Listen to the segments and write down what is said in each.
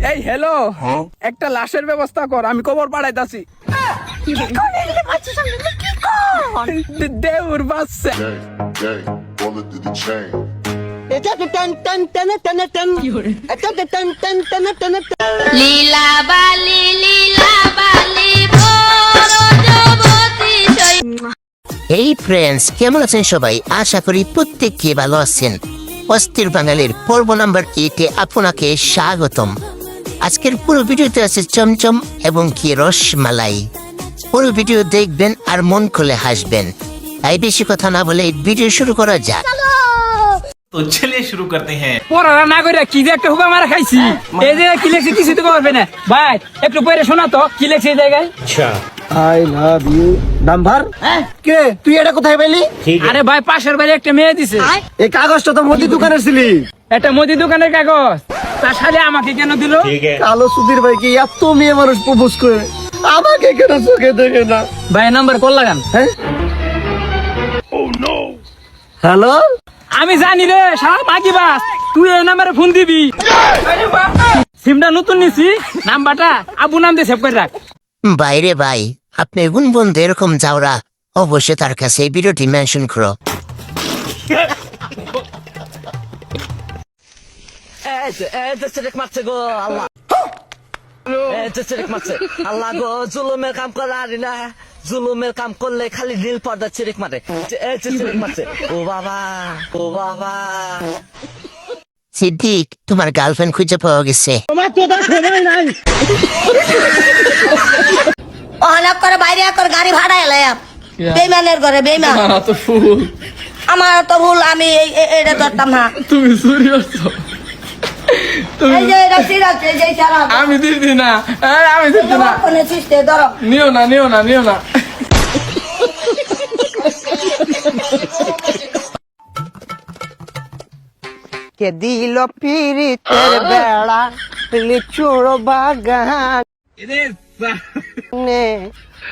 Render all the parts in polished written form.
এই হ্যালো, একটা লাশের ব্যবস্থা কর, আমি খবর পাঠাইতাছি। দেউর বাচ্চা লীলা বালি এই ফ্রেন্ডস, কেমন আছেন সবাই? আশা করি প্রত্যেককে ভালো আছেন। অস্থির বাঙালির পর্ব নাম্বার 8 আপনাকে স্বাগতম। আজকের পুরো ভিডিওতে আছে চমচম এবং কি রসমালাই। পুরো ভিডিও দেখবেন আর মন খুলে হাসবেন। তাই বেশি কথা না বলে ভিডিও শুরু করা যাক। तो चलिए शुरू करते हैं। পড়া না করে কি যে একটা হুবা মারা খাইছি। এই যে কি লেখছি কিছু তো পারবে না ভাই, একটু পড়ে শোনা তো কি লেখছে এই জায়গায়। I love you number. কে তুই এটা কোথায় পেলি? আরে ভাই, পাশের বাড়ি একটা মেয়ে দিছে। এই কাগজটা তো মুদি দোকানের ছিলি। একটা মুদি দোকানের কাগজ, তার সাথে আমাকে কেন দিল? কালো সুধীর ভাই কি এত মেয়ে মানুষ প্রপোজ করে, আমাকে কেন চোখে দেখে না? ভাই নাম্বার কল লাগান। হ্যালো, আমি জানি রে সারা বাকি বাস, তুই এই নাম্বারে ফোন দিবি। সিমটা নতুন নিছি, নাম্বারটা আবু নাম দিয়ে সেভ করে রাখ। বাইরে ভাই, আপনি গুন বন্ধু এরকম যাওরা অবশ্যই তার কাছে এই ভিডিওটি মেনশন করো। আল্লাহ গো, জুলুমের কাম করা আর না, জুলুমের কাম করলে খালি নীল পর্দা চিরেক মারে, চিরেক মারছে। ও বাবা, ও বাবা। সিদ্দিক, তোমার গার্লফ্রেন্ড খুঁজে পাওয়া গেছে। অনেক করে বাইরে করে গাড়ি ভাড়া এলাম বেইমানের ঘরে বেইমান। আমার তো ভুল, আমি এটা ধরতাম না। তুমি সিরিয়াস? এই যে এটা সিরাজ, এই যে সারা আমি দিদি না, আমি দিদি না। কোনে চিস্তে ধরো, নিও না, নিও না, নিও না। কে দিল পিরিতের বেড়া লিচুর বাগান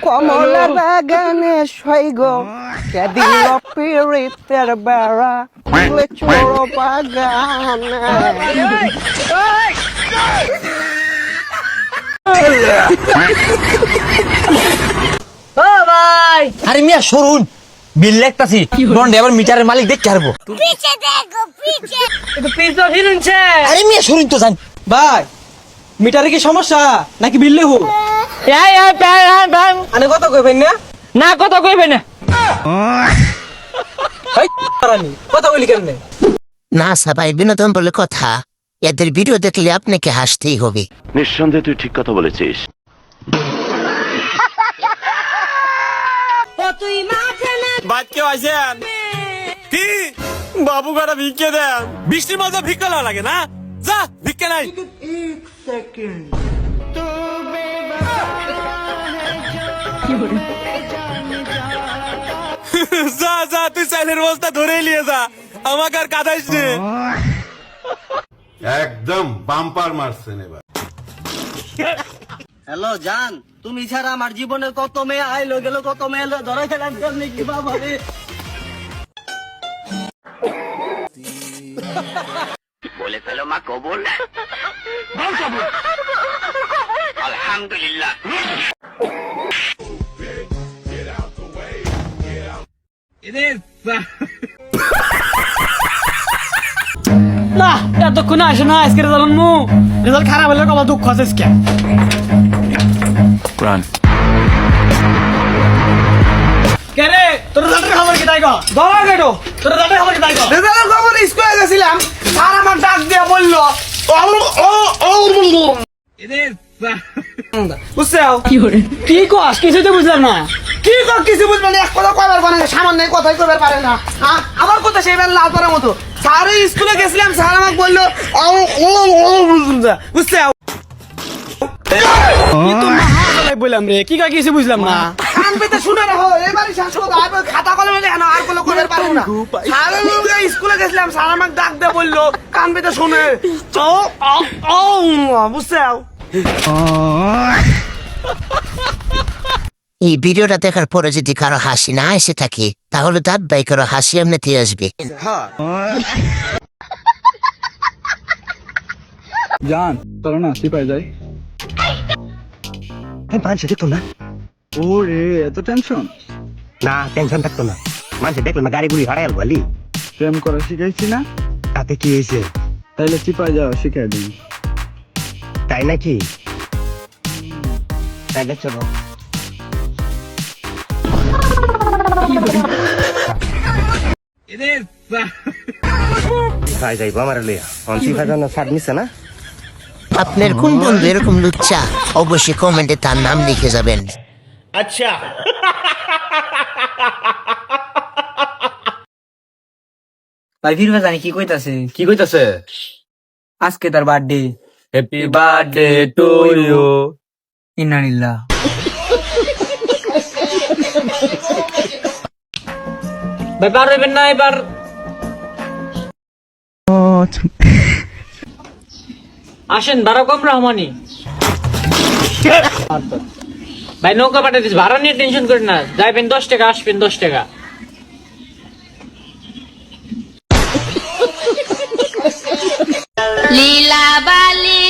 কমলা বাগানে সৈগ। কে দিল পিরিতের বেড়া লিচুর বাগান। ও ভাই, আরে মিয়া সরুন, বিল লেখতাছি। বন্ডে আবার মিটারের মালিক দেখতে পারবো। পিছে দেখো পিছে। এটা পিজা হিরুনছে। আরে মিয়া সরুন তো জান। ভাই, মিটারে কি সমস্যা নাকি বিল লেহু? আনে কত কইবেন না? না কথা কইবে না। ভাই পারানি কথা বলি কেমনে? না সবাই, বিনোদন বলে কথা। এদের ভিডিও দেখলে আপনাকে হাসতেই হবে। নিঃসন্দেহে তুই ঠিক কথা বলেছিস। তুই মাঠে না बात क्यों आছেন? কি বাবু গাড়া ভিক্ষে দেন? বৃষ্টির মধ্যে ভিক্ষা না লাগে না? যা ভিক্ষা নাই। যা যা, তুই চাইলের বস্তা ধরে নিয়ে যা, আমাকে আর কাঁদাইস নে। একদম বাম্পার মারছেন এবার। হ্যালো জান, তুমি ছাড়া আমার জীবনে কত মেয়ে আইলো গেল, কত মেয়ে এলো, ধরে খেলাম কেমনি কি বাবা রে। বলে ফেলো মা কবুল। আলহামদুলিল্লাহ। না, এতক্ষণ আসে না, আজকে রেজাল্ট মু রেজাল্ট খারাপ হলে কত দুঃখ আছে আজকে। কে রে, তোর রেজাল্টের খবর কি তাই গো? ধরা গেটো, তোর রেজাল্টের খবর কি তাই গো? রেজাল্টের খবর স্কুলে গেছিলাম, স্যার আমার ডাক দিয়ে বলল বুঝছাও কি কস? কিছুই তো বুঝলাম না। কি কর, কিছু বুঝবে না, এক কথা কবার পারে না, সামান্য কথাই কবার পারে না। আমার কথা সেই বেলা লাল করার মতো। স্যার স্কুলে গেছিলাম, স্যার আমাকে বললো বুঝছাও। বললাম রে, কি কয় কিছু বুঝলাম না। কান পেতে শুনে রাখো, এবারই শেষ কথা। খাতা কলমে লেখা না, আর কোনো কবার পারবো না। স্যার স্কুলে গেছিলাম, স্যার আমাকে ডাক দিয়ে বললো কান পেতে শুনে বুঝছাও। এই ভিডিওটা দেখার পরে যদি কারো হাসি না এসে থাকে, তাহলে দাঁত বাই করো, হাসি এমনিতে আসবে। জান চলো না সিপাই যাই। মানুষে দেখতো না, ওরে এত টেনশন। না টেনশন থাকতো না, মানুষে দেখলো না গাড়ি গুড়ি হারাই বলি। প্রেম করা শিখাইছি না, তাতে কি হয়েছে? তাইলে সিপাই যাও শিখাই দিই। তাই নাকি? তাইলে চলো। ভাই যাইবো আমার লিয়া অন্তিফা জন্য ছাড় নিছে না। আপনার কোন বন্ধু এরকম লুচ্চা অবশ্যই কমেন্টে তার নাম লিখে যাবেন। ভাই ফিরবে জানি কি কইতাছে। কি কইতাছে? আজকে তার birthday. Happy birthday to you. ইন্নালিল্লাহ। ভাই পারবেন না এবার। আসেন ভাড়া কম রহমানি। ভাই নৌকা পাঠিয়ে দিস, ভাড়া নিয়ে টেনশন করেন না, যাইবেন 10 টাকা আসবেন 10 টাকা। লীলা বালি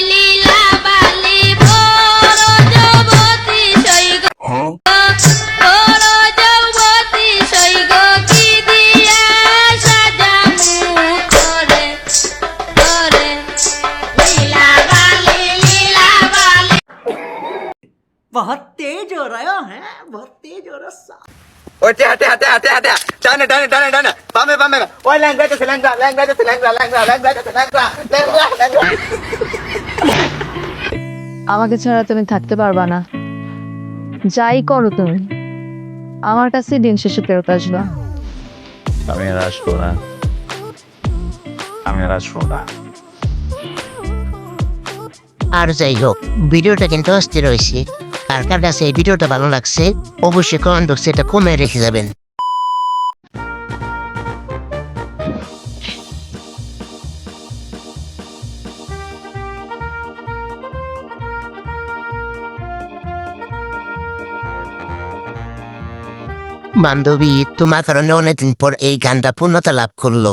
বড় যুবতী সৈগ বড় যুবতী সৈগ কি দিয়া সাজামু করে করে লীলা বালি बहुत तेज हो रहा है, बहुत तेज हो रहा। ওইতে হাতে হাতে হাতে হাতে টানে টানে টানে টানে বামে বামে ওই ল্যাংড়া যাচ্ছে ল্যাংড়া ল্যাংড়া যাচ্ছে ল্যাংড়া ল্যাংড়া ল্যাংড়া যাচ্ছে ল্যাংড়া ল্যাংড়া ল্যাংড়া। আমাকে ছাড়া তুমি থাকতে পারবা না, যাই করো তুমি আমার কাছে দিন শেষে ফেরত আসবা। আমি আর আসবো না, আমি আর আসবো না। আর যাই হোক, ভিডিওটা কিন্তু অস্থির হয়েছে। কার কার কাছে এই ভিডিওটা ভালো লাগছে অবশ্যই কমেন্ট বক্সে এটা কমে রেখে যাবেন। বান্ধবী, তোমার কারণে অনেকদিন পর এই গানটা পূর্ণতা লাভ করলো।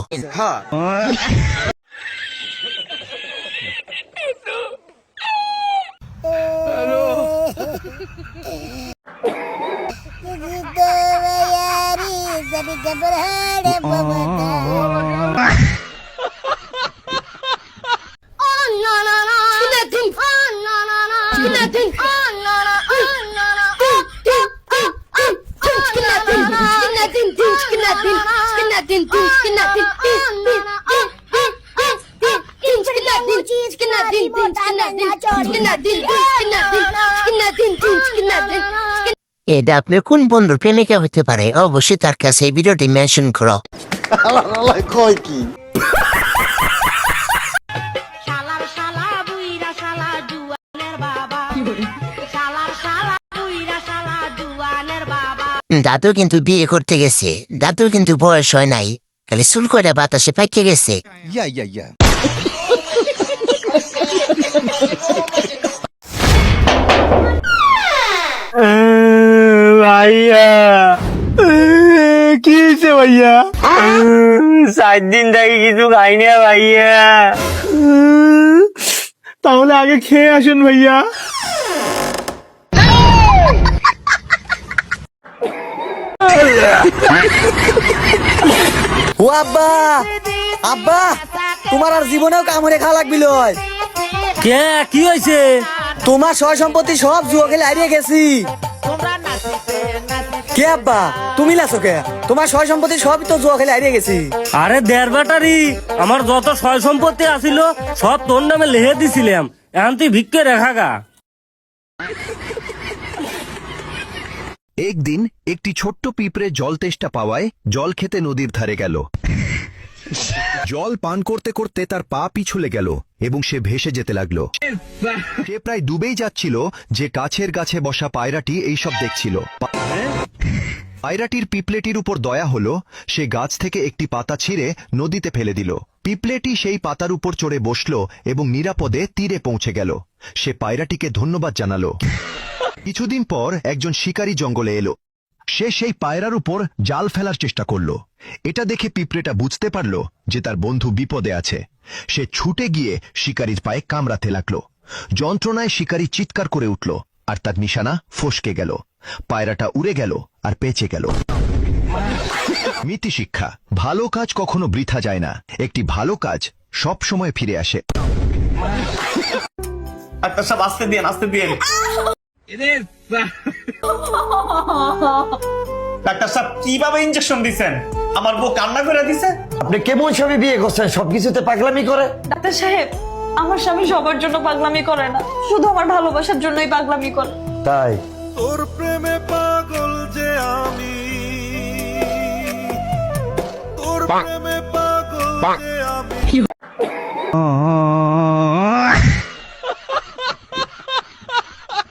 এটা আপনার কোন বন্ধুর প্রেমিকা হতে পারে অবশ্যই তার কাছে এই ভিডিওটি মেনশন করো। শালার শালা বুইরা শালা জুয়ানের বাবা শালার শালা বুইরা শালা জুয়ানের বাবা। দাদু কিন্তু বিয়ে করতে গেছে, দাদুর কিন্তু বয়স হয় নাই, খালি চুল করে বাতাসে পাইকে গেছে। ভাইয়া কি হয়েছে ভাইয়া? 7 দিন থেকে কিছু খাই না ভাইয়া। তাহলে আগে খেয়ে আসুন ভাইয়া। ও আব্বা, আব্বা তোমার আর জীবনেও কামড়ে খাওয়া লাগবি লয়। কে কি হয়েছে? তোমার সয় সম্পত্তি সব জুয়া খেলে হারিয়ে গেছি। কে আব্বা তুমি লাছো কে? তোমার সয় সম্পত্তি সবই তো জুয়া খেলে হারিয়ে গেছি। আরে দেড় ব্যাটারি, আমার যত সয় সম্পত্তি আছিল সব তোর নামে লিখে দিছিলাম, এখন তুই ভিক্ষে রেখা গা। একদিন একটি ছোট্ট পিঁপড়ে জল তেষ্টা পাওয়ায় জল খেতে নদীর ধারে গেল। জল পান করতে করতে তার পা পিছলে গেল এবং সে ভেসে যেতে লাগলো। সে প্রায় ডুবেই যাচ্ছিল যে কাছের গাছে বসা পায়রাটি এইসব দেখছিল। পায়রাটির পিঁপড়েটির উপর দয়া হলো, সে গাছ থেকে একটি পাতা ছিঁড়ে নদীতে ফেলে দিল। পিঁপড়েটি সেই পাতার উপর চড়ে বসল এবং নিরাপদে তীরে পৌঁছে গেল। সে পায়রাটিকে ধন্যবাদ জানালো। কিছুদিন পর একজন শিকারী জঙ্গলে এলো। সে সেই পায়রার উপর জাল ফেলার চেষ্টা করলো। এটা দেখে পিঁপড়েটা বুঝতে পারল যে তার বন্ধু বিপদে আছে। সে ছুটে গিয়ে শিকারীর পায়ে কামড়াতে লাগলো। যন্ত্রণায় শিকারী চিৎকার করে উঠল আর তার নিশানা ফসকে গেল। পায়রাটা উড়ে গেল আর বেঁচে গেল। নীতি শিক্ষা, ভালো কাজ কখনো বৃথা যায় না। একটি ভালো কাজ সব সময় ফিরে আসে। ডাক্তার সাহেব আসতে দিন, আসতে দিন। ডাক্তার সাহেব কিভাবে ইনজেকশন দিছেন? আমার বউ কান্না করে দিছে। আপনি কেমন স্বামী বিয়ে করছেন? সবকিছুতে পাগলামি করে। ডাক্তার সাহেব, আমার স্বামী সবার জন্য পাগলামি করে না, শুধু আমার ভালোবাসার জন্যই পাগলামি করে। তাই তোর প্রেমে পাগল যে আমি, তোর প্রেমে পাগল যে